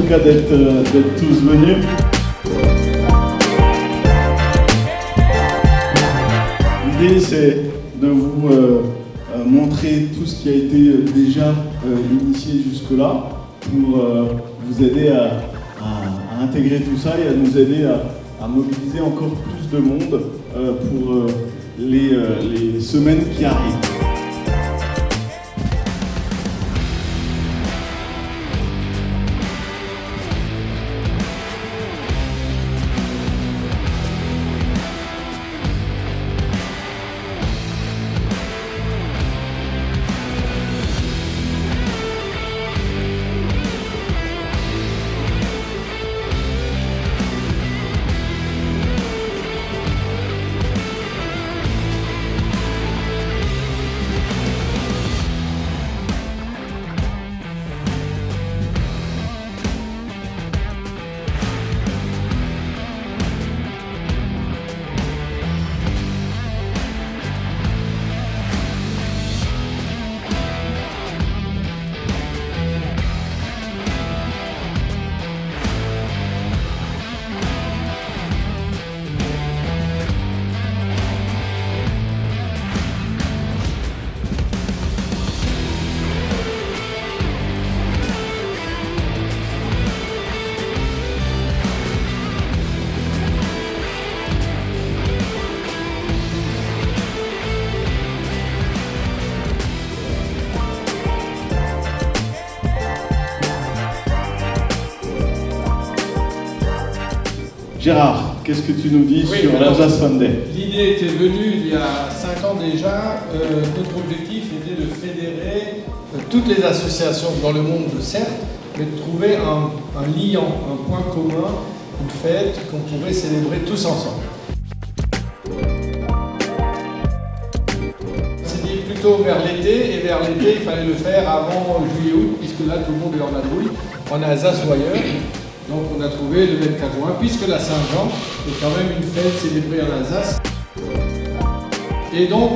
cas d'être tous venus. L'idée, c'est de vous montrer tout ce qui a été déjà initié jusque-là pour vous aider à intégrer tout ça et à nous aider à mobiliser encore plus de monde pour les semaines qui arrivent. Gérard, qu'est-ce que tu nous dis sur l'Alsace Fun Day? L'idée était venue il y a 5 ans déjà. Notre objectif était de fédérer toutes les associations dans le monde, certes, mais de trouver un liant, un point commun, une fête qu'on pourrait célébrer tous ensemble. C'est dit plutôt vers l'été, et vers l'été, il fallait le faire avant juillet-août, puisque là tout le monde est en vadrouille, en Alsace ou ailleurs. Donc on a trouvé le 24 juin, puisque la Saint-Jean est quand même une fête célébrée en Alsace. Et donc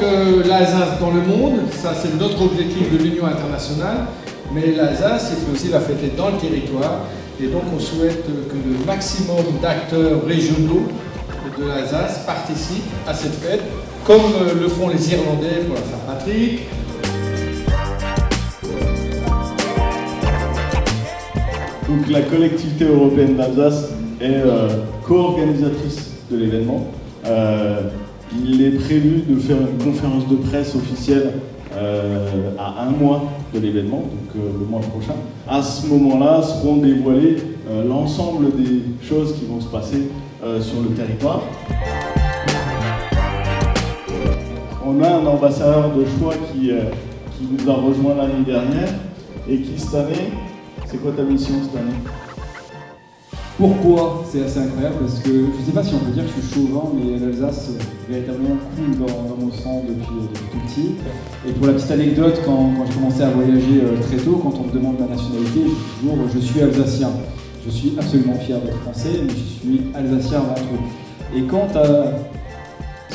l'Alsace dans le monde, ça c'est notre objectif de l'Union internationale, mais l'Alsace, il faut aussi la fêter dans le territoire. Et donc on souhaite que le maximum d'acteurs régionaux de l'Alsace participent à cette fête, comme le font les Irlandais pour la Saint-Patrick. Donc la collectivité européenne d'Alsace est co-organisatrice de l'événement. Il est prévu de faire une conférence de presse officielle à 1 mois de l'événement, donc le mois prochain. À ce moment-là seront dévoilées l'ensemble des choses qui vont se passer sur le territoire. On a un ambassadeur de choix qui nous a rejoint l'année dernière et qui cette année... C'est quoi ta mission cette année? Pourquoi? C'est assez incroyable parce que je ne sais pas si on peut dire que je suis chauvin, mais l'Alsace véritablement coule dans mon sang depuis tout petit. Et pour la petite anecdote, quand j'ai commencé à voyager très tôt, quand on me demande ma nationalité, je dis toujours je suis alsacien. Je suis absolument fier d'être français, mais je suis alsacien avant tout. Et quand tu as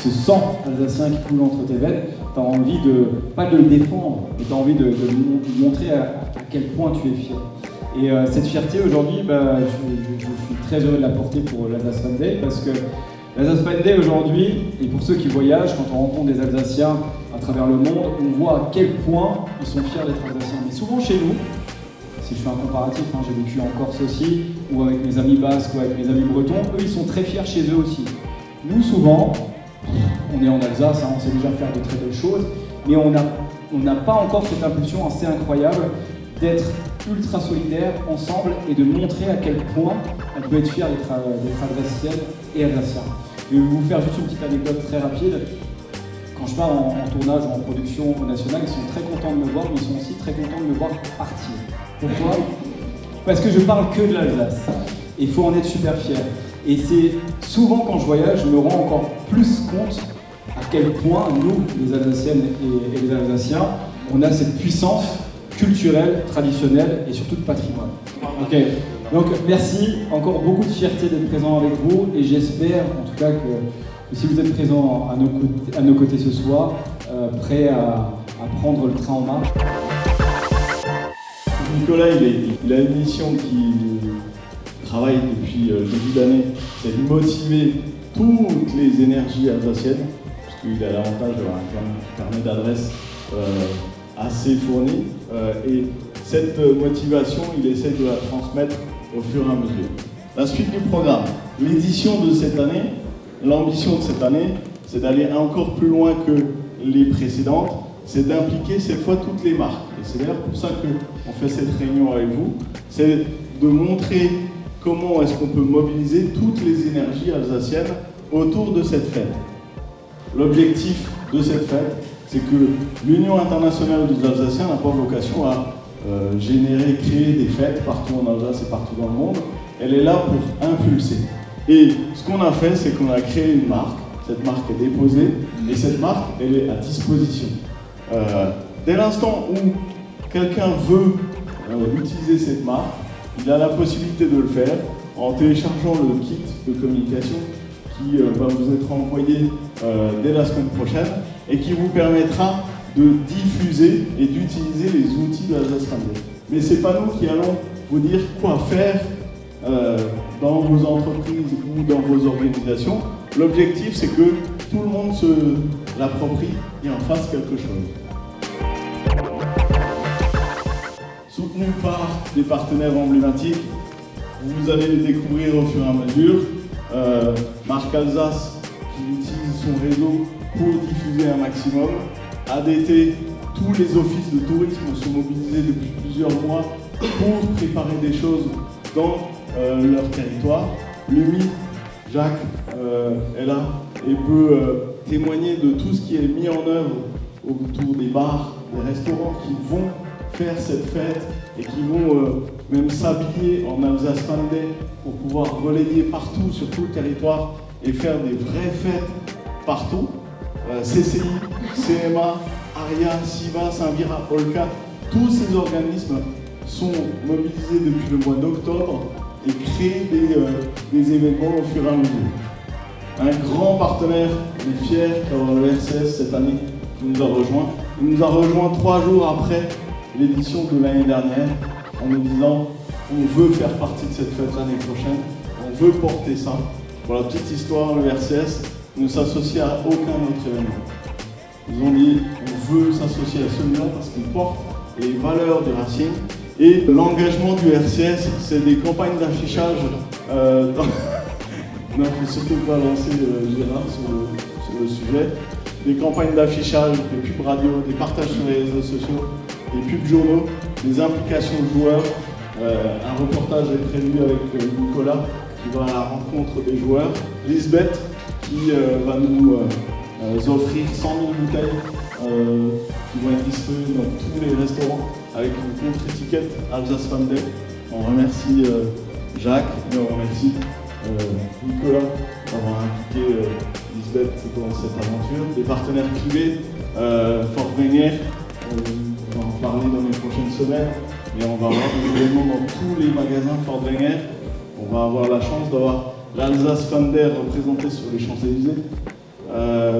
ce sang alsacien qui coule entre tes veines, tu as envie pas de le défendre, mais tu as envie de montrer à quel point tu es fier. Et cette fierté aujourd'hui, je suis très heureux de la porter pour l'Alsace Fun Day parce que l'Alsace Fun Day aujourd'hui, et pour ceux qui voyagent, quand on rencontre des Alsaciens à travers le monde, on voit à quel point ils sont fiers d'être Alsaciens. Mais souvent chez nous, si je fais un comparatif, j'ai vécu en Corse aussi, ou avec mes amis basques, ou avec mes amis bretons, eux ils sont très fiers chez eux aussi. Nous souvent, on est en Alsace, on sait déjà faire de très belles choses, mais on n'a pas encore cette impulsion assez incroyable d'être ultra solidaires ensemble et de montrer à quel point on peut être fier d'être alsacienne et alsacien. Je vais vous faire juste une petite anecdote très rapide. Quand je pars en tournage ou en production nationale, ils sont très contents de me voir, mais ils sont aussi très contents de me voir partir. Pourquoi? Parce que je parle que de l'Alsace. Et il faut en être super fier. Et c'est souvent quand je voyage, je me rends encore plus compte à quel point nous, les Alsaciennes et les Alsaciens, on a cette puissance culturelle, traditionnelle et surtout de patrimoine. Ok, donc merci, encore beaucoup de fierté d'être présent avec vous et j'espère en tout cas que si vous êtes présents à nos côtés ce soir, prêts à prendre le train en marche. Nicolas, il a une mission qui travail depuis le début d'année, c'est de motiver toutes les énergies alsaciennes, parce qu'il a l'avantage d'avoir un carnet d'adresses assez fourni, et cette motivation, il essaie de la transmettre au fur et à mesure. La suite du programme, l'édition de cette année, l'ambition de cette année, c'est d'aller encore plus loin que les précédentes, c'est d'impliquer cette fois toutes les marques. Et c'est d'ailleurs pour ça qu'on fait cette réunion avec vous, c'est de montrer comment est-ce qu'on peut mobiliser toutes les énergies alsaciennes autour de cette fête. L'objectif de cette fête, c'est que l'Union internationale des Alsaciens n'a pas vocation à créer des fêtes partout en Alsace et partout dans le monde. Elle est là pour impulser. Et ce qu'on a fait, c'est qu'on a créé une marque. Cette marque est déposée et cette marque, elle est à disposition. Dès l'instant où quelqu'un veut utiliser cette marque, il a la possibilité de le faire en téléchargeant le kit de communication qui va vous être envoyé dès la semaine prochaine et qui vous permettra de diffuser et d'utiliser les outils de l'Alsace Fender. Mais ce n'est pas nous qui allons vous dire quoi faire dans vos entreprises ou dans vos organisations. L'objectif, c'est que tout le monde se l'approprie et en fasse quelque chose. Soutenu par des partenaires emblématiques, vous allez les découvrir au fur et à mesure. Marc Alsace, qui utilise son réseau pour diffuser un maximum. ADT, tous les offices de tourisme sont mobilisés depuis plusieurs mois pour préparer des choses dans leur territoire. Lumi, Jacques est là et peut témoigner de tout ce qui est mis en œuvre autour des bars, des restaurants qui vont faire cette fête et qui vont même s'habiller en Alsace Fender pour pouvoir relayer partout sur tout le territoire et faire des vraies fêtes partout. CCI, CMA, ARIA, SIVA, Saint-Vira, Olca, tous ces organismes sont mobilisés depuis le mois d'octobre et créent des événements au fur et à mesure. Un grand partenaire, on est fiers d'avoir le RCS cette année qui nous a rejoints. Il nous a rejoints 3 jours après l'édition de l'année dernière en nous disant on veut faire partie de cette fête l'année prochaine, on veut porter ça. Pour la petite histoire, le RCS ne s'associe à aucun autre événement. Ils ont dit on veut s'associer à celui-là parce qu'il porte les valeurs du Racing. Et l'engagement du RCS, c'est des campagnes d'affichage. Non, il ne faut surtout pas lancer Gérard sur le sujet. Des campagnes d'affichage, des pubs radio, des partages sur les réseaux sociaux, des pubs journaux, des implications de joueurs. Un reportage est prévu avec Nicolas qui va à la rencontre des joueurs. Lisbeth qui va nous offrir 100 000 bouteilles qui vont être distribuées dans tous les restaurants avec une contre-étiquette Alsace Fender. On remercie Jacques et on remercie Nicolas d'avoir impliqué Lisbeth dans cette aventure. Des partenaires privés, Fort Wenger, on va en parler dans les prochaines semaines, mais on va avoir des événements dans tous les magasins Fort Wenger. On va avoir la chance d'avoir l'Alsace Fender représenté sur les Champs-Élysées.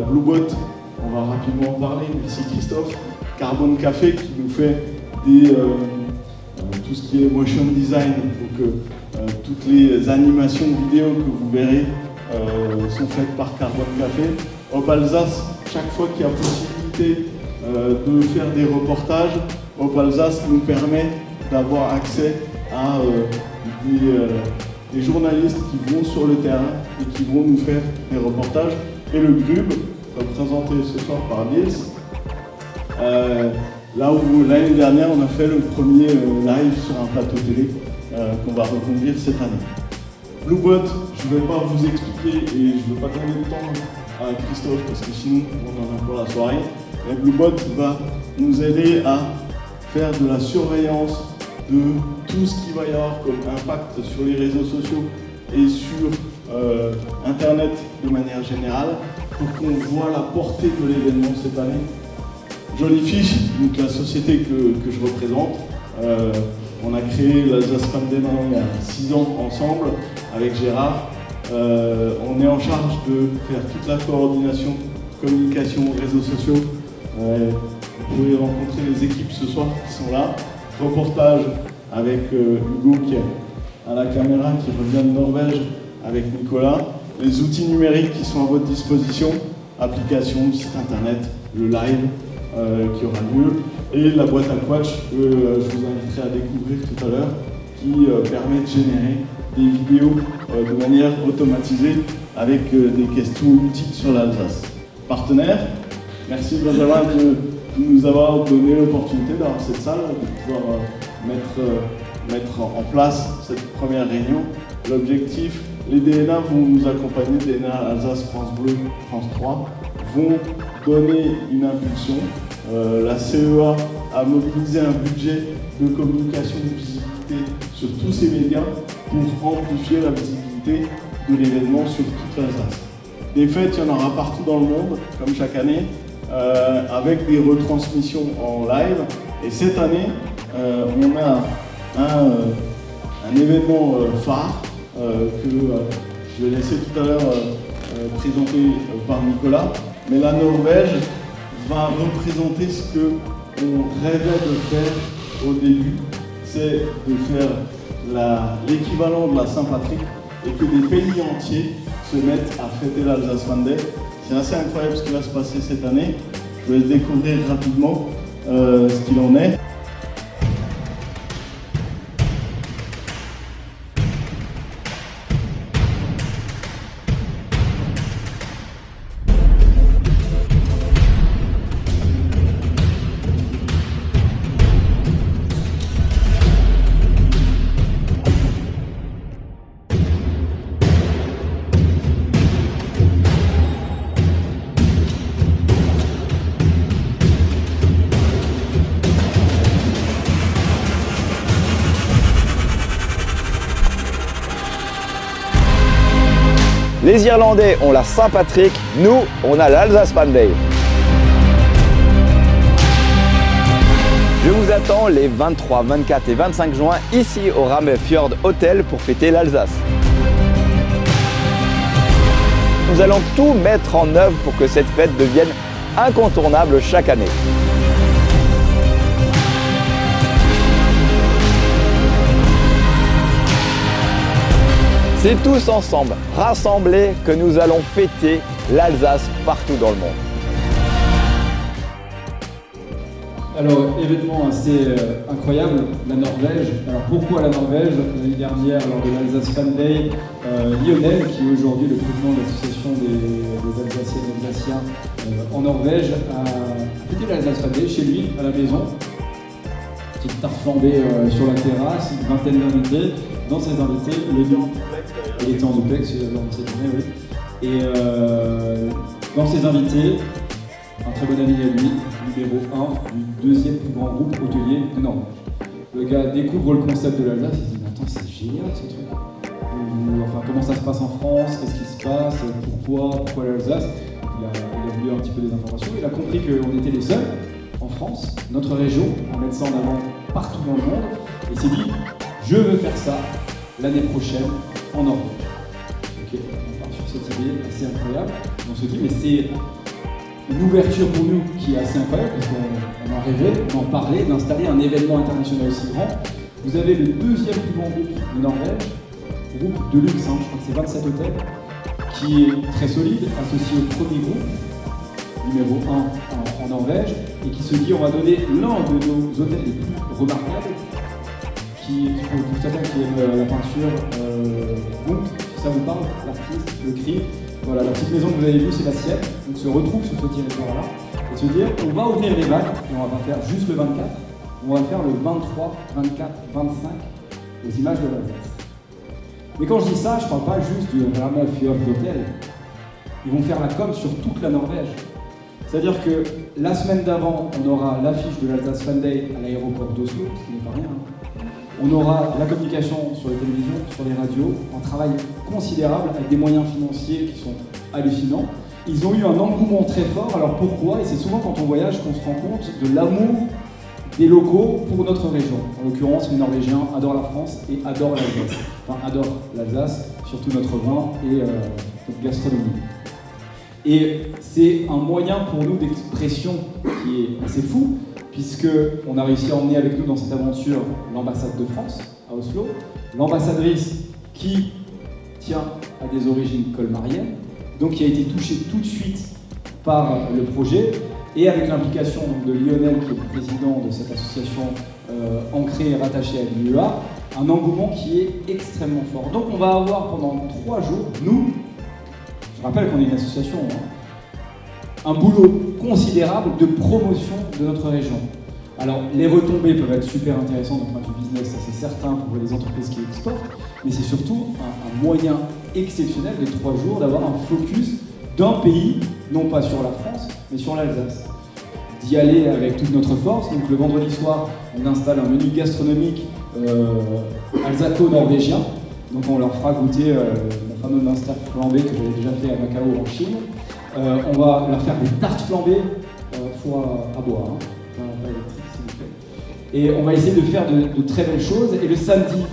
Bluebot, on va rapidement en parler, merci Christophe. Carbon Café qui nous fait tout ce qui est motion design, donc toutes les animations vidéo que vous verrez sont faites par Carbon Café. Hop Alsace, chaque fois qu'il y a possibilité de faire des reportages, Hop Alsace nous permet d'avoir accès à des journalistes qui vont sur le terrain et qui vont nous faire des reportages. Et le GRUB, représenté ce soir par Niels, là où l'année dernière on a fait le premier live sur un plateau télé qu'on va reconduire cette année. Bluebot, je ne vais pas vous expliquer et je ne vais pas donner de temps à Christophe parce que sinon on en a pour la soirée. Mais Bluebot va nous aider à faire de la surveillance de tout ce qu'il va y avoir comme impact sur les réseaux sociaux et sur Internet de manière générale pour qu'on voit la portée de l'événement cette année. Jollyfish, donc la société que je représente, on a créé l'Alsace Fender il y a 6 ans ensemble avec Gérard. On est en charge de faire toute la coordination, communication, réseaux sociaux. Vous pouvez rencontrer les équipes ce soir qui sont là. Reportage avec Hugo qui est à la caméra qui revient de Norvège avec Nicolas, les outils numériques qui sont à votre disposition, application, site internet, le live qui aura lieu, et la boîte à Quatch que je vous inviterai à découvrir tout à l'heure, qui permet de générer des vidéos de manière automatisée avec des questions utiles sur l'Alsace. Partenaires, merci Benjamin de nous avoir donné l'opportunité d'avoir cette salle, de pouvoir mettre en place cette première réunion. L'objectif, les DNA vont nous accompagner, DNA Alsace, France Bleu, France 3, vont donner une impulsion. La CEA a mobilisé un budget de communication et de visibilité sur tous ces médias pour amplifier la visibilité de l'événement sur toute l'Alsace. Des fêtes, il y en aura partout dans le monde, comme chaque année, avec des retransmissions en live. Et cette année, on a un événement phare que je vais laisser tout à l'heure présenter par Nicolas. Mais la Norvège va représenter ce qu'on rêvait de faire au début, c'est de faire l'équivalent de la Saint-Patrick et que des pays entiers se mettent à fêter l'Alsace Fan Day. C'est assez incroyable ce qui va se passer cette année. Je vais découvrir rapidement ce qu'il en est. Les Irlandais ont la Saint-Patrick, nous, on a l'Alsace Fan Day. Je vous attends les 23, 24 et 25 juin ici au Ramefjord Hotel pour fêter l'Alsace. Nous allons tout mettre en œuvre pour que cette fête devienne incontournable chaque année. C'est tous ensemble, rassemblés, que nous allons fêter l'Alsace partout dans le monde. Alors, événement assez incroyable, la Norvège. Alors pourquoi la Norvège? L'année dernière, lors de l'Alsace Fan Day, Lionel, qui est aujourd'hui le président de l'association des Alsaciennes et Alsaciens en Norvège, a fêté l'Alsace Fan Day chez lui, à la maison. Petite tarte flambée sur la terrasse, une vingtaine d'invités. Dans ses invités, il était en duplex, oui. Et dans ses invités, un très bon ami à lui, numéro 1 du deuxième plus grand groupe hôtelier de Norvège. Le gars découvre le concept de l'Alsace, il se dit mais attends, c'est génial ce truc. Enfin, comment ça se passe en France, qu'est-ce qui se passe, pourquoi l'Alsace. Il a voulu un petit peu des informations, il a compris qu'on était les seuls en France, notre région, à mettre ça en avant partout dans le monde, et il s'est dit je veux faire ça l'année prochaine en Norvège. Ok, on part sur cette idée assez incroyable. On se dit, mais c'est une ouverture pour nous qui est assez incroyable, parce qu'on en rêvait, on en parlait, d'installer un événement international aussi grand. Vous avez le deuxième plus grand groupe de Norvège, groupe de luxe, je crois que c'est 27 hôtels, qui est très solide, associé au premier groupe, numéro 1 en Norvège, et qui se dit, on va donner l'un de nos hôtels les plus remarquables, pour certains qui aiment la peinture, donc si ça vous parle, l'artiste, le cri, voilà, la petite maison que vous avez vue, c'est la sienne, donc se retrouve sur ce territoire-là, et se dire, on va ouvrir les vannes, et on va pas faire juste le 24, on va faire le 23, 24, 25, aux images de l'Alsace. Mais quand je dis ça, je ne parle pas juste du Ramefjord Hotel, ils vont faire la com sur toute la Norvège. C'est-à-dire que la semaine d'avant, on aura l'affiche de l'Alsace Fan Day à l'aéroport d'Oslo, ce qui n'est pas rien. On aura la communication sur les télévisions, sur les radios, un travail considérable avec des moyens financiers qui sont hallucinants. Ils ont eu un engouement très fort, alors pourquoi? Et c'est souvent quand on voyage qu'on se rend compte de l'amour des locaux pour notre région. En l'occurrence, les Norvégiens adorent la France et adorent l'Alsace. Enfin, adorent l'Alsace, surtout notre vin et notre gastronomie. Et c'est un moyen pour nous d'expression qui est assez fou, puisqu'on a réussi à emmener avec nous dans cette aventure l'ambassade de France à à Oslo, l'ambassadrice qui tient à des origines colmariennes, donc qui a été touchée tout de suite par le projet, et avec l'implication de Lionel, qui est le président de cette association ancrée et rattachée à l'UEA, un engouement qui est extrêmement fort. Donc on va avoir pendant 3 jours, nous, je rappelle qu'on est une association, un boulot considérable de promotion de notre région. Alors les retombées peuvent être super intéressantes d'un point de vue business, ça c'est certain pour les entreprises qui exportent, mais c'est surtout un moyen exceptionnel de 3 jours d'avoir un focus d'un pays, non pas sur la France, mais sur l'Alsace. D'y aller avec toute notre force. Donc le vendredi soir, on installe un menu gastronomique alsaco-norvégien. Donc on leur fera goûter le fameux Munster flambé que j'avais déjà fait à Macao en Chine. On va leur faire des tartes flambées, four à bois, hein, pas électrique s'il vous plaît. Et on va essayer de faire de très belles choses. Et le samedi,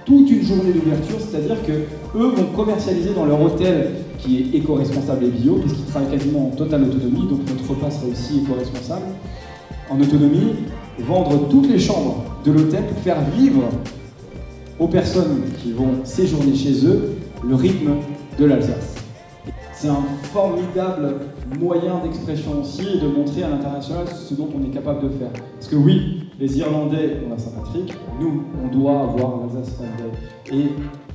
toute une journée d'ouverture, c'est-à-dire qu'eux vont commercialiser dans leur hôtel qui est éco-responsable et bio, puisqu'ils travaillent quasiment en totale autonomie, donc notre repas sera aussi éco-responsable, en autonomie, vendre toutes les chambres de l'hôtel pour faire vivre aux personnes qui vont séjourner chez eux le rythme de l'Alsace. C'est un formidable moyen d'expression aussi et de montrer à l'international ce dont on est capable de faire. Parce que oui, les Irlandais ont la Saint-Patrick, nous, on doit avoir l'Alsace Fun Day. Et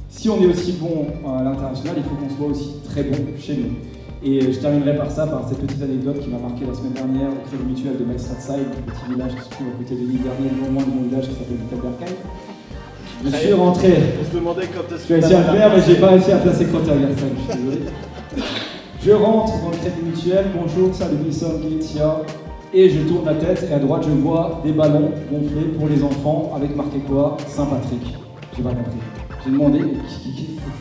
si on est aussi bon à l'international, il faut qu'on soit aussi très bon chez nous. Et je terminerai par cette petite anecdote qui m'a marqué la semaine dernière au Crédit Mutuel de Maestradseid, un petit village qui se trouve à côté de l'île dernière, non loin de mon village qui s'appelle Mittelbergheim. Je suis rentré. On se demandait quand est-ce Je vais essayer de le faire, mais j'ai pas réussi à placer Mittelbergheim, je suis désolé. Je rentre dans le Crédit Mutuel, bonjour, salut Nissan, Galicia, et je tourne la tête et à droite je vois des ballons gonflés pour les enfants avec marqué quoi? Saint-Patrick. J'ai pas compris. J'ai demandé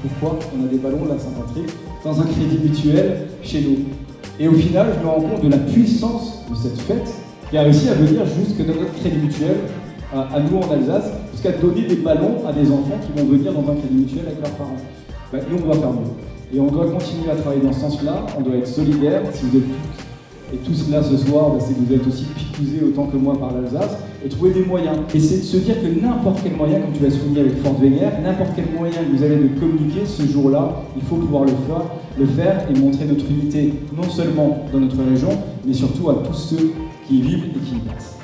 pourquoi on a des ballons de la Saint-Patrick dans un Crédit Mutuel chez nous. Et au final, je me rends compte de la puissance de cette fête qui a réussi à venir jusque dans notre Crédit Mutuel, à nous en Alsace, jusqu'à donner des ballons à des enfants qui vont venir dans un Crédit Mutuel avec leurs parents. Ben, nous, on doit faire mieux. Et on doit continuer à travailler dans ce sens-là, on doit être solidaire. Si vous êtes toutes et tous là ce soir, c'est que vous êtes aussi picousés autant que moi par l'Alsace, et trouver des moyens. Et c'est de se dire que n'importe quel moyen, comme tu l'as souligné avec Fort Wenger, n'importe quel moyen que vous avez de communiquer ce jour-là, il faut pouvoir le faire et montrer notre unité, non seulement dans notre région, mais surtout à tous ceux qui y vivent et qui y passent.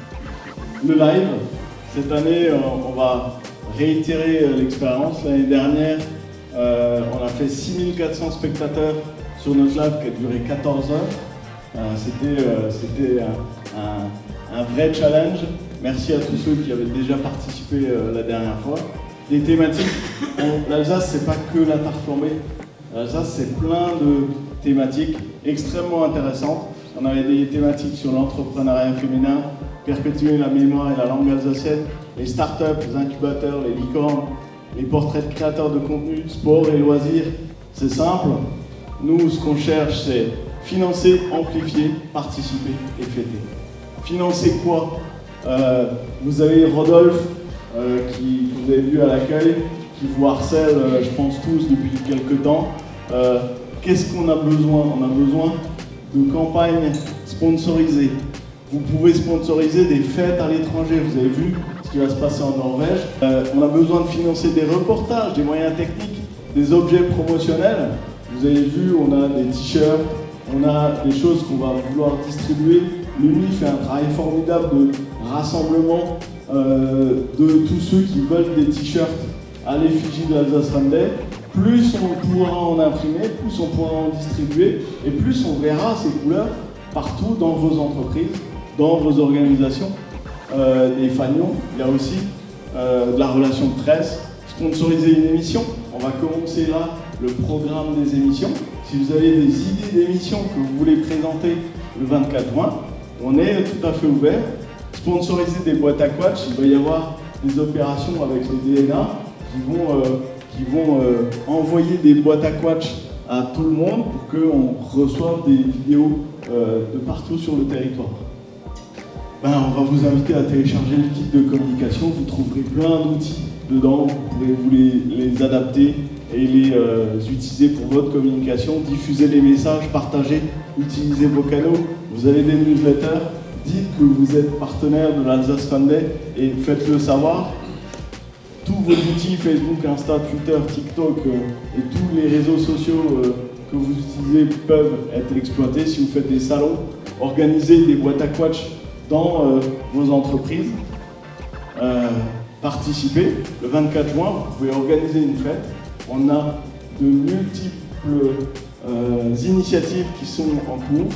Le live, cette année, on va réitérer l'expérience. L'année dernière, on a fait 6400 spectateurs sur notre live qui a duré 14 heures. C'était un vrai challenge. Merci à tous ceux qui avaient déjà participé la dernière fois. Des thématiques, l'Alsace c'est pas que la tarte flambée. L'Alsace c'est plein de thématiques extrêmement intéressantes. On avait des thématiques sur l'entrepreneuriat féminin, perpétuer la mémoire et la langue alsacienne, les startups, les incubateurs, les licornes, les portraits de créateurs de contenu, sport et loisirs. C'est simple. Nous, ce qu'on cherche, c'est financer, amplifier, participer et fêter. Financer quoi? Vous avez Rodolphe, qui vous avez vu à l'accueil, qui vous harcèle, je pense tous, depuis quelques temps. Qu'est-ce qu'on a besoin? On a besoin de campagnes sponsorisées. Vous pouvez sponsoriser des fêtes à l'étranger, vous avez vu ce qui va se passer en Norvège. On a besoin de financer des reportages, des moyens techniques, des objets promotionnels. Vous avez vu, on a des t-shirts, on a des choses qu'on va vouloir distribuer. L'UNI fait un travail formidable de rassemblement de tous ceux qui veulent des t-shirts à l'effigie de l'Alsace Fun Day. Plus on pourra en imprimer, plus on pourra en distribuer, et plus on verra ces couleurs partout dans vos entreprises, dans vos organisations. Des fanions, il y a aussi de la relation de presse, sponsoriser une émission. On va commencer là le programme des émissions. Si vous avez des idées d'émissions que vous voulez présenter le 24 juin, on est tout à fait ouvert. Sponsoriser des boîtes à quatch, il va y avoir des opérations avec les DNA qui vont envoyer des boîtes à quatch à tout le monde pour qu'on reçoive des vidéos de partout sur le territoire. On va vous inviter à télécharger le kit de communication, vous trouverez plein d'outils dedans, vous pourrez vous les adapter et les utiliser pour votre communication, diffuser les messages, partager, utiliser vos canaux. Vous avez des newsletters, dites que vous êtes partenaire de l'Alsace Fun Day et faites-le savoir. tous vos outils, Facebook, Insta, Twitter, TikTok et tous les réseaux sociaux que vous utilisez peuvent être exploités. Si vous faites des salons, organisez des boîtes à quatch dans vos entreprises. Participez. Le 24 juin, vous pouvez organiser une fête. On a de multiples initiatives qui sont en cours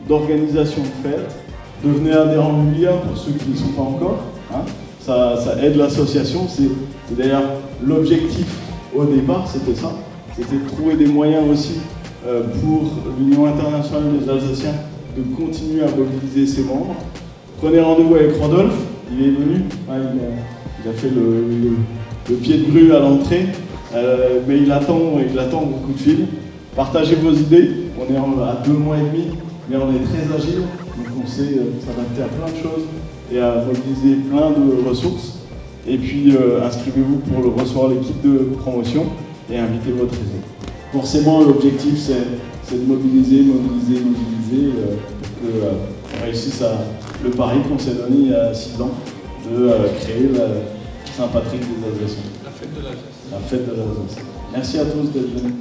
d'organisation de fêtes. Devenez adhérent de l'UIA pour ceux qui ne sont pas encore. Hein. Ça aide l'association. C'est d'ailleurs l'objectif au départ, c'était ça. C'était de trouver des moyens aussi pour l'Union internationale des Alsaciens de continuer à mobiliser ses membres. Prenez rendez-vous avec Rodolphe, il est venu, hein, il a fait le pied de grue à l'entrée, mais il attend beaucoup de fil. Partagez vos idées, on est à 2 mois et demi, mais on est très agile, donc on sait s'adapter à plein de choses et à mobiliser plein de ressources. Et puis inscrivez-vous pour recevoir l'équipe de promotion et invitez votre réseau. Forcément, l'objectif c'est de mobiliser pour qu'on réussisse le pari qu'on s'est donné il y a 6 ans de créer la Saint-Patrick des Alsaciens. La fête de l'Alsace. La fête de l'Alsace. Merci à tous d'être venus.